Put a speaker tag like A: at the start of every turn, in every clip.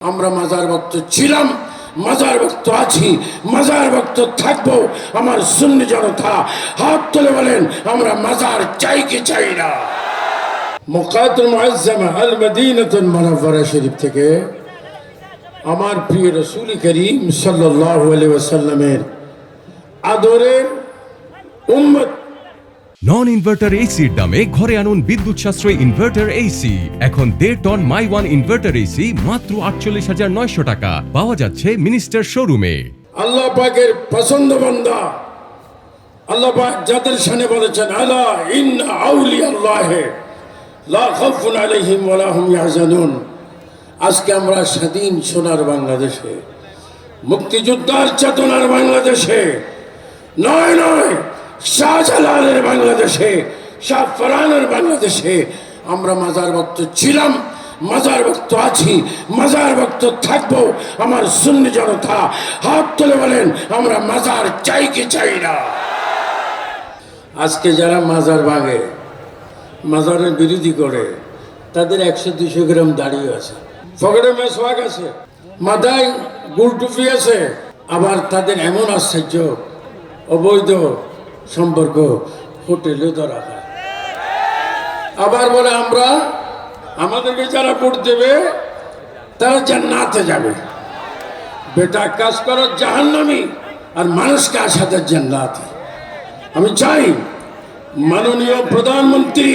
A: আমরা মাজার ভক্ত ছিলাম, মাজার ভক্ত আছি, মাজার ভক্ত থাকবো। আমার সুন্নি জনতা হাত তুলে বলেন, আমরা মাজার চাই কি চাই না। মুকাতুল মুআজ্জামা আল মদিনাতুল মুনাওয়ারা শরীফ থেকে আমার প্রিয় রাসূল করিম সাল্লাল্লাহু আলাইহি ওয়াসাল্লামের আদরের উম্মত
B: নন ইনভার্টার এসির দামে ঘরে আনুন বিদ্যুৎ সাশ্রয়ী ইনভার্টার এসি। এখন 1.5 ton my one inverter AC মাত্র 48,900 টাকা পাওয়া যাচ্ছে মিনিস্টার শোরুমে।
A: আল্লাহ পাকের পছন্দ বান্দা, আল্লাহ পাক যাদের শানে বলেছেন, আলা ইন্না আউলিয়াল্লাহি লা খাউফুন আলাইহিম ওয়া লা হুম ইয়াহজানুন। আজকে আমরা স্বাধীন সোনার বাংলাদেশে, মুক্তিযোদ্ধার চেতনার বাংলাদেশে, নয় নয় শাহজালালের বাংলাদেশে, শাহ ফরহানের বাংলাদেশে আমরা মাজার ভক্ত ছিলাম, মাজার ভক্ত আছি, মাজার ভক্ত থাকবো। আমার সুন্নি জনতা হাত তুলে বলেন, আমরা মাজার চাই কি চাই না। আজকে যারা মাজার ভাঙে, মাজারের বিরোধী করে, তাদের 100-200 গ্রাম দাঁড়িয়ে আছে, পকেটে মেসওয়াক আছে, মাথায় গুল টুপি আছে, আবার তাদের এমন আশ্চর্য অবৈধ সম্পর্ক হোটেলে ধরা হয়। আবার বলে আমরা, আমাদেরকে যারা ভোট দেবে তারা জান্নাতে যাবে। বেটা কাজ করো জাহান্নামী, আর মানুষকে আসাতে জান্নাতে। আমি চাই মাননীয় প্রধানমন্ত্রী,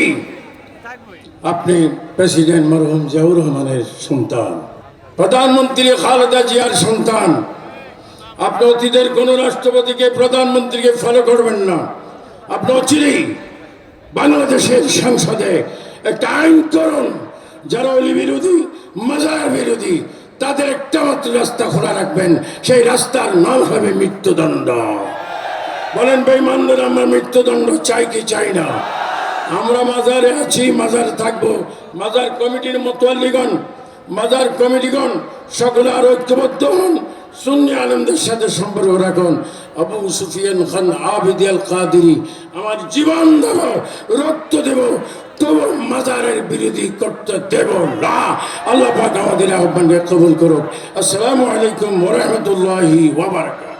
A: আপনি প্রেসিডেন্ট মরহুম জিয়াউর রহমানের সন্তান, প্রধানমন্ত্রী খালেদা জিয়ার সন্তান, আপনি অতীতের কোন রাষ্ট্রপতিকে প্রধানমন্ত্রীকে ফলো করবেন না। আপনি অচিরেই বাংলাদেশের সংসদে একটা আইন করুন, যারা অলি বিরোধী, মাজার বিরোধী, তাদের একটা মাত্র রাস্তা খোলা রাখবেন, সেই রাস্তার নাম হবে মৃত্যুদণ্ড। বলেন বেঈমানদের, আমরা মৃত্যুদণ্ড চাই কি চাই না। আমরা মাজারে আছি, মাজারে থাকবো। মাজার কমিটির মুতাল্লিগণ, মাজার কমিটিগণ সকলে আরো ঐক্যবদ্ধ হন, সুন্নি আলেমদের সাথে সম্পর্ক রাখুন। আবু সুফিয়ান খান আবিদি আল কাদেরী, আমার জীবন দেব, রক্ত দেব, তবু মাজারের বিরোধী করতে দেব না। আল্লাহ পাক আমাদের আহ্বানকে কবুল করুক। আসসালামু আলাইকুম ওয়া রাহমাতুল্লাহি ওয়া বারাকাতুহু।